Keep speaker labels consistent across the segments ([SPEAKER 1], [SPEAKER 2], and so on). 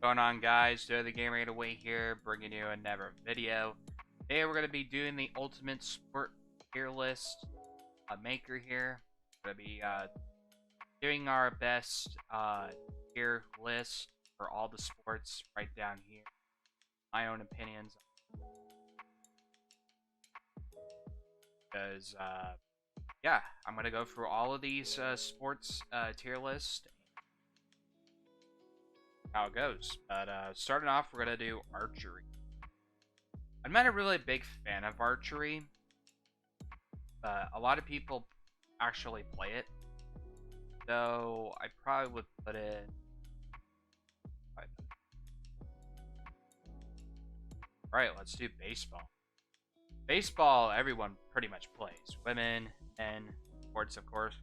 [SPEAKER 1] Going on, guys? Joe the Gamer Away here, bringing you another video. Today we're going to be doing the ultimate sport tier list maker here. We're going to be doing our best tier list for all the sports right down here. My own opinions, because yeah, I'm going to go through all of these sports tier lists. How it goes. But starting off, we're gonna do archery. I'm not a really big fan of archery, but a lot of people actually play it. So I probably would put it. Alright, let's do baseball. Baseball, everyone pretty much plays. Women, men, sports, of course.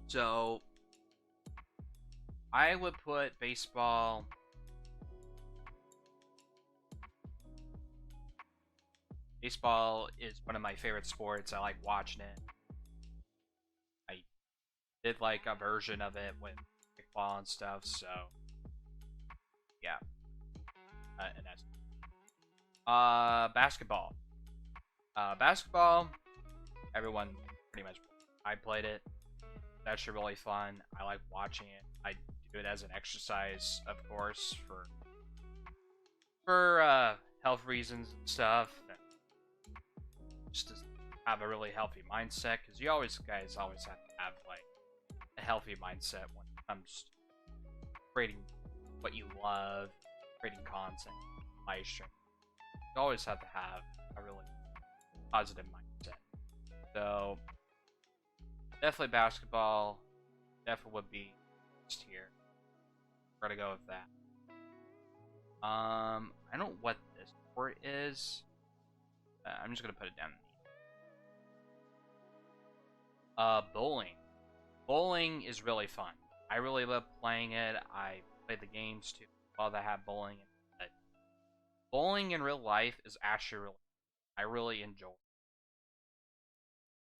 [SPEAKER 1] So I would put baseball. Baseball is one of my favorite sports. I like watching it. I did like a version of it with kickball and stuff, so yeah. And that's basketball. Basketball, everyone pretty much. I played it. It's actually really fun. I like watching it. I do it as an exercise, of course, for health reasons and stuff. Just to have a really healthy mindset, because you guys always have to have like a healthy mindset when it comes to creating what you love, creating content, live stream. You always have to have a really positive mindset. So definitely basketball. Definitely would be here. We're gonna go with that. I don't know what this sport is. I'm just gonna put it down. Bowling. Bowling is really fun. I really love playing it. I play the games too while they have bowling. But bowling in real life is actually really fun. I really enjoy it.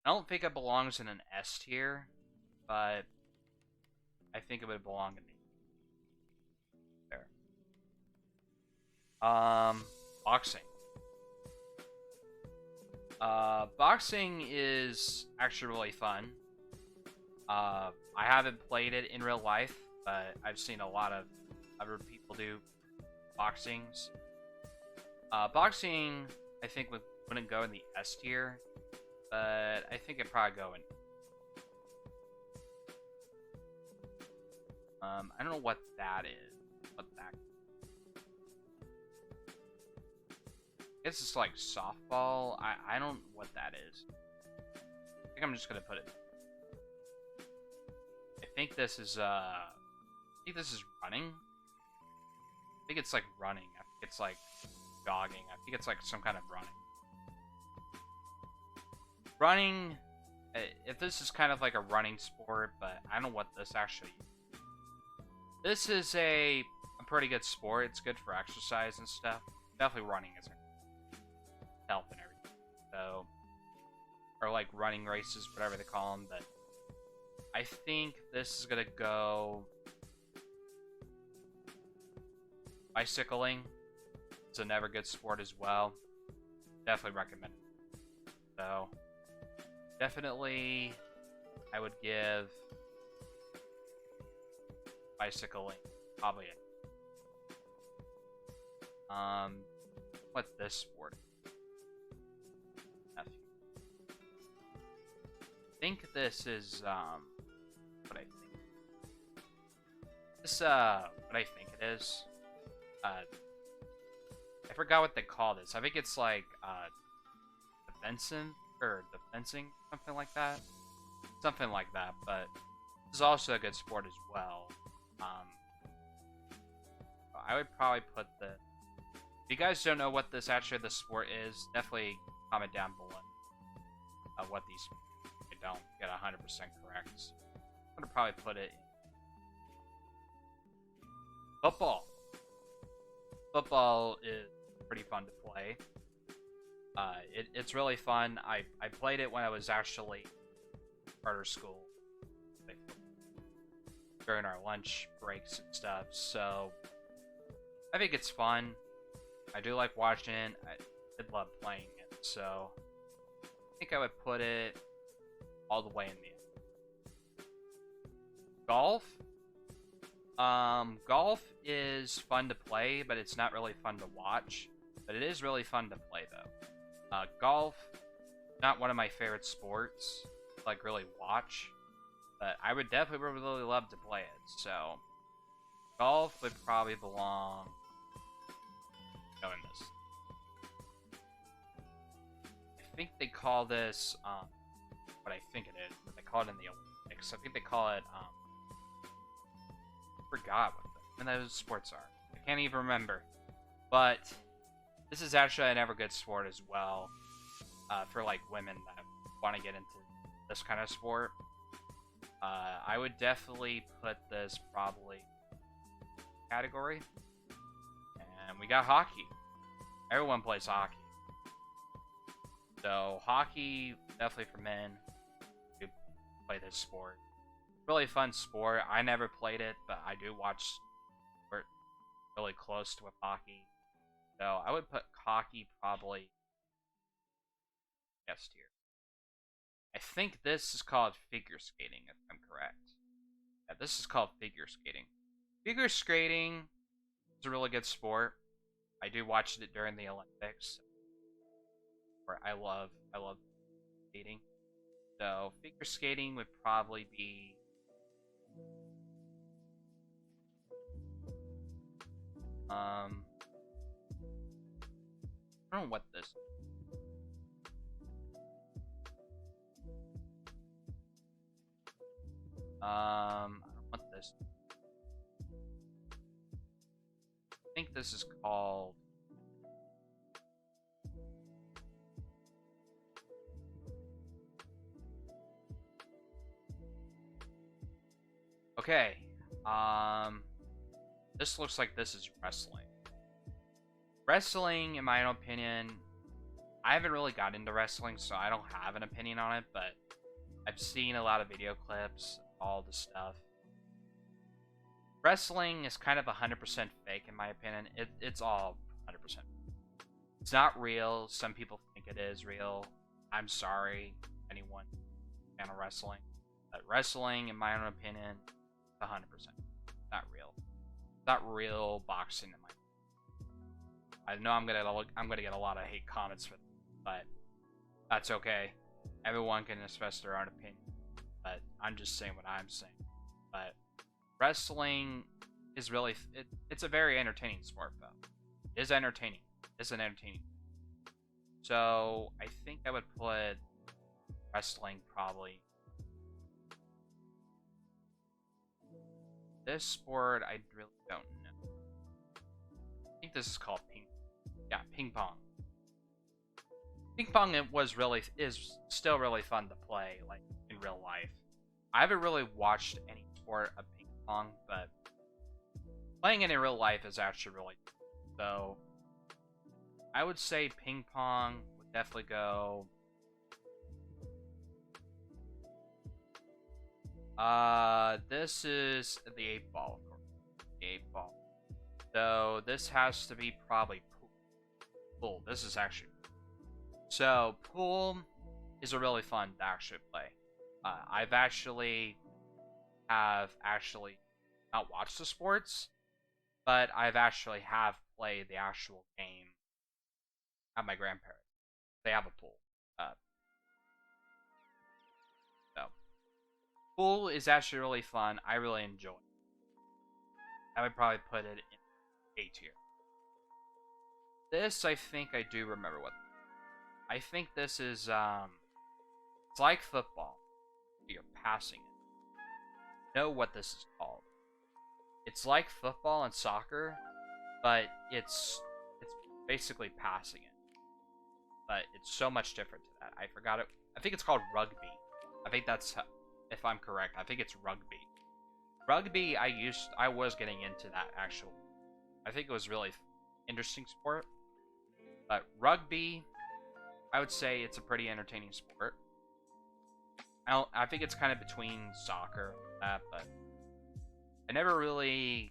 [SPEAKER 1] I don't think it belongs in an S tier, but I think it would belong in there. Boxing. Boxing is actually really fun. I haven't played it in real life, but I've seen a lot of other people do boxings. Boxing, I think wouldn't go in the S tier, but I think it'd probably go in. I don't know what that is. What that? I guess it's like softball. I don't know what that is. I think I'm just gonna put it. I think this is running. I think it's like running. I think it's like jogging. I think it's like some kind of running. Running. If this is kind of like a running sport, but I don't know what this actually is. This is a pretty good sport. It's good for exercise and stuff. Definitely running is health and everything. So, or like running races, whatever they call them. But I think this is gonna go bicycling. It's another good sport as well. Definitely recommend it. So, definitely, I would give bicycling probably it. What's this sport? I think this is what I think. This what I think it is. I forgot what they call this. I think it's like defensing, something like that. Something like that, but this is also a good sport as well. I would probably put the. If you guys don't know what this sport is, definitely comment down below what these. I don't get 100% correct. I'm gonna probably put it in football. Football is pretty fun to play. It's really fun. I played it when I was actually charter school. during our lunch breaks and stuff. So I think it's fun. I do like watching it. I did love playing it. So I think I would put it all the way in the end. Golf. Golf is fun to play, but it's not really fun to watch. But it is really fun to play, though. Golf, not one of my favorite sports, like, really watch. But I would definitely really love to play it, so... Golf would probably belong... in this. I think they call this, what I think it is, but they call it in the Olympics. I think they call it, I forgot what those sports are. I can't even remember. But this is actually another good sport as well, for like women that want to get into this kind of sport. I would definitely put this probably category. And we got hockey. Everyone plays hockey. So hockey, definitely for men who play this sport. Really fun sport. I never played it, but I do watch sport really close to with hockey. So I would put hockey probably S tier. I think this is called figure skating, if I'm correct. Yeah, this is called figure skating. Figure skating is a really good sport. I do watch it during the Olympics. Where I love skating. So figure skating would probably be I don't know what this is. I don't want this. I think this is called okay. This looks like this is wrestling. Wrestling, in my own opinion, I haven't really got into wrestling, so I don't have an opinion on it, but I've seen a lot of video clips, all the stuff. Wrestling is kind of 100% fake, in my opinion. It's all 100%. It's not real. Some people think it is real. I'm sorry, anyone fan of wrestling. But wrestling, in my own opinion, 100%. Not real. It's not real boxing, in my opinion. I know I'm gonna get a lot of hate comments for this, but that's okay. Everyone can express their own opinion, but I'm just saying what I'm saying. But wrestling is really it's a very entertaining sport, though. It is entertaining. It's an entertaining. So I think I would put wrestling probably. This sport I really don't know. I think this is called ping pong. Ping pong is still really fun to play, like in real life. I haven't really watched any sport of ping pong, but playing it in real life is actually really cool. So I would say ping pong would definitely go. This is the 8-ball, of course. The 8-ball. So this has to be probably pool. This is actually so pool is a really fun to actually play. I've actually not watched the sports, but I've actually have played the actual game at my grandparents. They have a pool. So pool is actually really fun. I really enjoy it. I would probably put it in A tier. This, I think I do remember what. I think this is, it's like football. You're passing it. Know what this is called. It's like football and soccer, but it's basically passing it. But it's so much different to that. I forgot it. I think it's called rugby. I think that's, if I'm correct, I think it's rugby. Rugby, I was getting into that actual. I think it was really interesting sport. But rugby, I would say it's a pretty entertaining sport. I think it's kind of between soccer and that, but I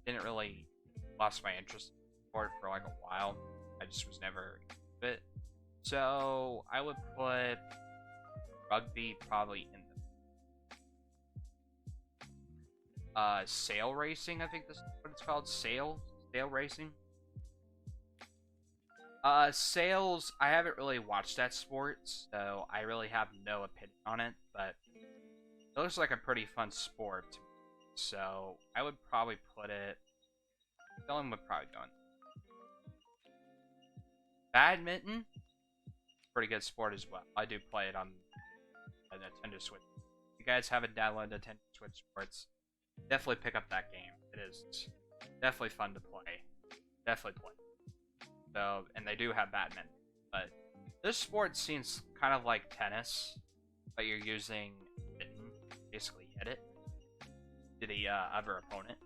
[SPEAKER 1] didn't really lost my interest in sport for like a while. I just was never into it. So I would put rugby probably in the sail racing. I think this is what it's called. Sail racing. Sails, I haven't really watched that sport, so I really have no opinion on it, but it looks like a pretty fun sport to me. So I would probably put it. Dylan would probably go in. Badminton, pretty good sport as well. I do play it on a Nintendo Switch. If you guys haven't downloaded Nintendo Switch Sports, definitely pick up that game. It is definitely fun to play. Definitely play. So, and they do have badminton, but this sport seems kind of like tennis, but you're using a mitten to basically hit it to the other opponent.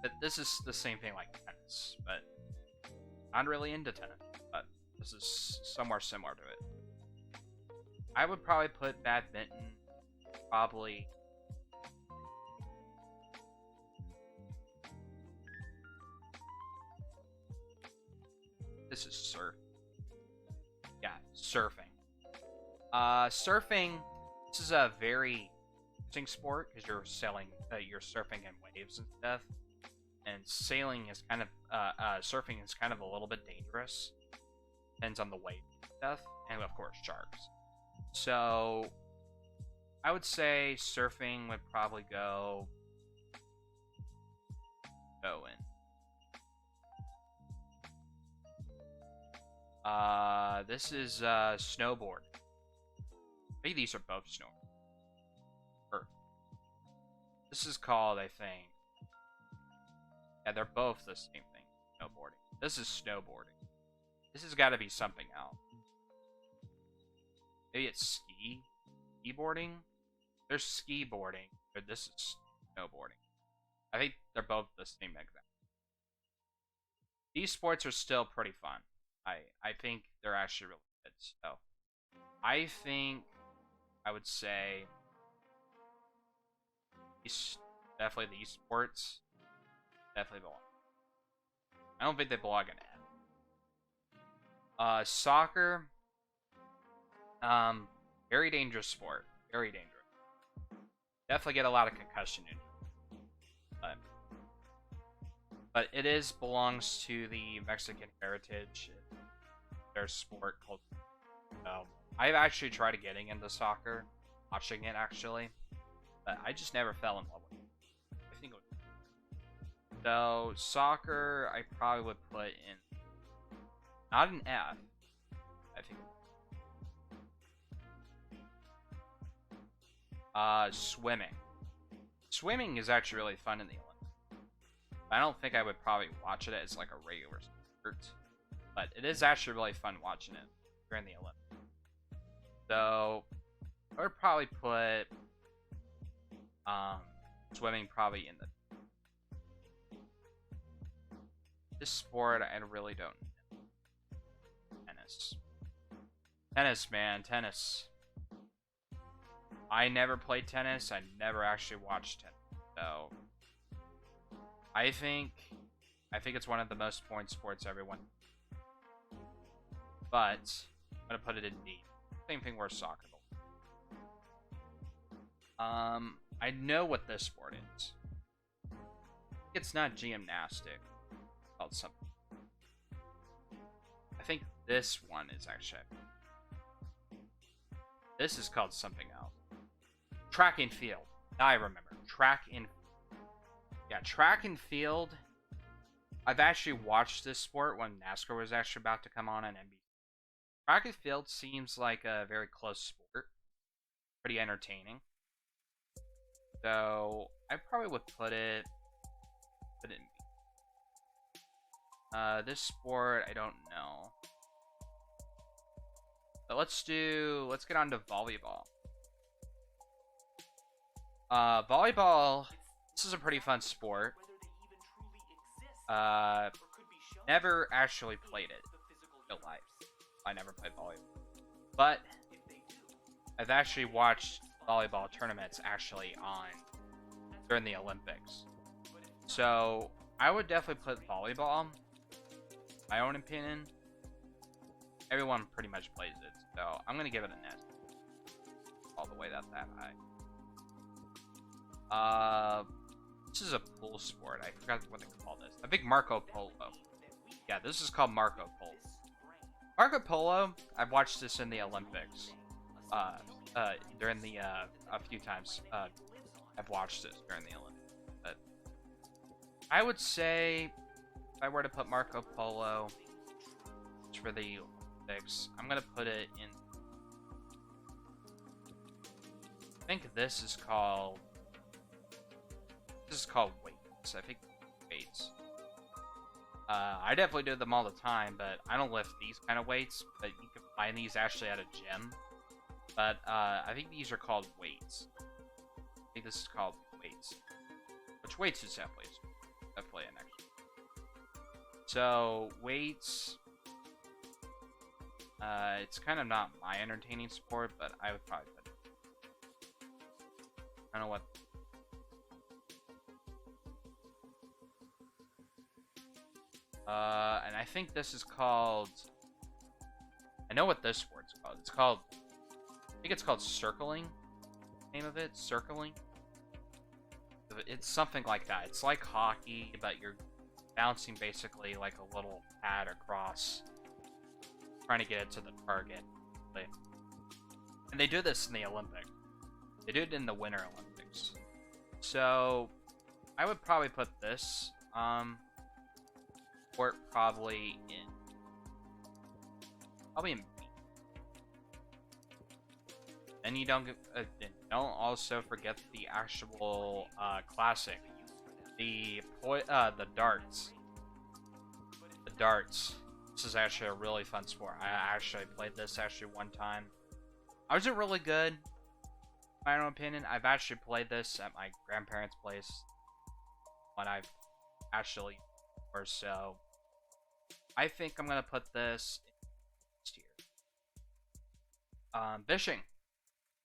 [SPEAKER 1] But this is the same thing like tennis, but not really into tennis, but this is somewhere similar to it. I would probably put badminton probably. This is surf. Yeah, surfing. Surfing. This is a very interesting sport because you're you're surfing in waves and stuff. And sailing is kind of, surfing is kind of a little bit dangerous. Depends on the wave and stuff, and of course sharks. So, I would say surfing would probably go in. This is, snowboard. Maybe these are both snowboard. This is called, I think. Yeah, they're both the same thing. Snowboarding. This is snowboarding. This has got to be something else. Maybe it's skiboarding? There's skiboarding, but this is snowboarding. I think they're both the same exact. These sports are still pretty fun. I think they're actually really good. So, I think I would say definitely these sports definitely belong. I don't think they belong in F. Soccer, very dangerous sport. Very dangerous. Definitely get a lot of concussion in it. But it belongs to the Mexican heritage. Their sport culture. So I've actually tried getting into soccer, watching it actually, but I just never fell in love with it. I think it would. So soccer, I probably would put in not an F. I think. Swimming. Swimming is actually really fun in the Olympics. I don't think I would probably watch it as like a regular sport, but it is actually really fun watching it during the Olympics. So I would probably put swimming probably in the this sport. I really don't know. Tennis, man, tennis. I never played tennis. I never actually watched tennis. So I think it's one of the most boring sports everyone. But I'm gonna put it in D. Same thing where soccer. I know what this sport is. It's not gymnastic. It's called something. I think this one is actually. This is called something else. Track and field. Now I remember. Track and field. I've actually watched this sport when NASCAR was actually about to come on NBC. Track and field seems like a very close sport. Pretty entertaining. So I probably would put it in B. This sport, I don't know. But let's get on to volleyball. Volleyball, this is a pretty fun sport. Never actually played it in real life. I never played volleyball. But I've actually watched volleyball tournaments actually on during the Olympics. So I would definitely put volleyball. My own opinion. Everyone pretty much plays it, so I'm gonna give it an S. All the way that high. This is a pool sport. I forgot what they call this. I think Marco Polo. Yeah, this is called Marco Polo. Marco Polo. I've watched this in the Olympics. During the a few times. I've watched this during the Olympics. But I would say if I were to put Marco Polo for the Olympics, I'm gonna put it in. I think this is called weights. I think weights. I definitely do them all the time, but I don't lift these kind of weights. But you can find these actually at a gym. But I think these are called weights. I think this is called weights. Which weights is definitely an extra. So weights. It's kind of not my entertaining sport, but I would probably put it. I don't know what. And I think this is called. I know what this sport's called. It's called. I think it's called circling. Name of it, circling. It's something like that. It's like hockey, but you're bouncing basically like a little pad across, trying to get it to the target. And they do this in the Olympics. They do it in the Winter Olympics. So I would probably put this sport probably in B. And you don't also forget the actual classic, the darts. The darts. This is actually a really fun sport. I actually played this one time. I wasn't really good, in my own opinion. I've actually played this at my grandparents' place when I've actually, or so. I think I'm gonna put this in tier. Fishing.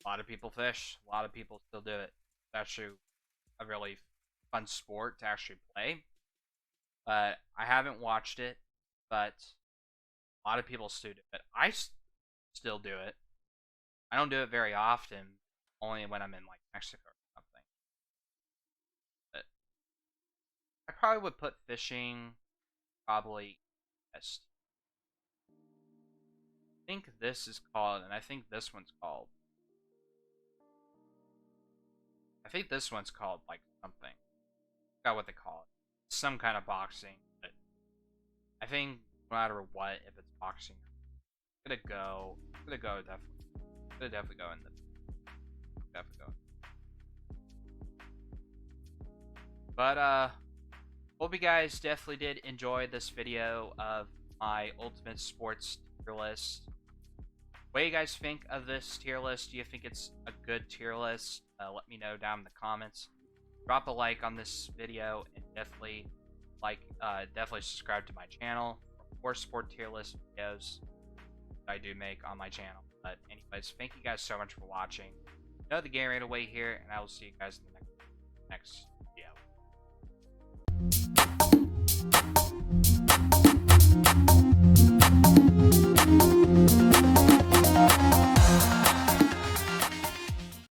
[SPEAKER 1] A lot of people fish. A lot of people still do it. It's actually a really fun sport to actually play. But I haven't watched it. But a lot of people still do it. I still do it. I don't do it very often. Only when I'm in like Mexico or something. But I probably would put fishing probably best. I think this is called, and I think this one's called. I think this one's called like something. I forgot what they call it. Some kind of boxing. But I think no matter what, if it's boxing, I'm gonna go definitely go in the definitely go. But hope you guys definitely did enjoy this video of my ultimate sports tier list. What do you guys think of this tier list? Do you think it's a good tier list? Let me know down in the comments. Drop a like on this video and definitely subscribe to my channel for more sport tier list videos that I do make on my channel. But anyways, thank you guys so much for watching. You know the game right away here, and I will see you guys in the next